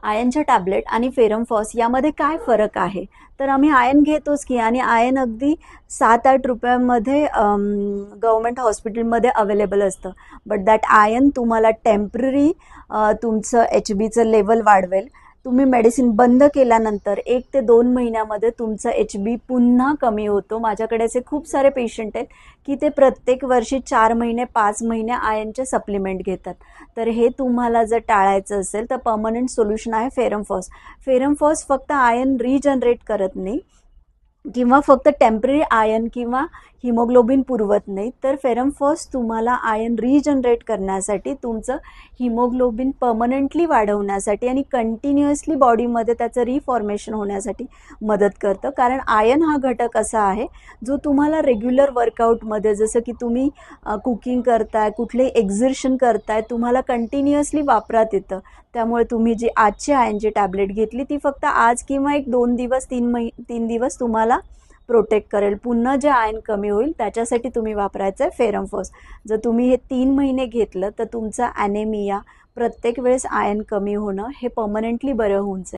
आयनच्या tablet आणि फेरमफॉस यामध्ये काय फरक आहे? तर आम्ही आयन घेतोच की, आणि आयन अगदी 7-8 रुपयामध्ये गव्हर्मेंट हॉस्पिटलमध्ये अवेलेबल असतं. बट दॅट आयन तुम्हाला टेम्पररी तुमचं HBचं लेवल वाढवेल. तुम्ही मेडिसिन बंद केल्यानंतर 1 ते 2 महिन्यामध्ये तुमचं HB पुन्हा कमी होतो. माझ्याकडे असे खूप सारे पेशंट आहेत की ते प्रत्येक वर्षी 4 महिने 5 महिने आयनचे सप्लिमेंट घेतात. तर हे तुम्हाला जर टाळायचं असेल तर परमनंट सोल्युशन आहे फेरमफॉस. फेरमफॉस फक्त आयन रिजनरेट करत नाही किंवा फक्त टेम्पररी आयन किंवा हिमोग्लोबिन पुरवत नाही, तर फेरमफॉस तुम्हाला आयन रिजनरेट करण्यासाठी, तुमचं हिमोग्लोबिन परमनंटली वाढवण्यासाठी आणि कंटिन्युअसली बॉडीमध्ये त्याचं रिफॉर्मेशन होण्यासाठी मदत करतं. कारण आयन हा घटक असा आहे जो तुम्हाला रेग्युलर वर्कआउटमध्ये, जसं की तुम्ही कुकिंग करताय, कुठलेही एक्झर्शन करताय, तुम्हाला कंटिन्युअसली वापरात येतं. त्यामुळे तुम्ही जी आजची आयनची टॅबलेट घेतली ती फक्त आज किंवा 1-2 दिवस 3 दिवस तुम्हाला प्रोटेक्ट करेल. पुन्हा जे आयन कमी होईल त्याच्यासाठी तुम्ही वापरायचं आहे फेरमफॉस. जर तुम्ही हे 3 महिने घेतलं तर तुमचा ॲनेमिया, प्रत्येक वेळेस आयन कमी होणं हे परमनंटली बरं होऊन जाईल.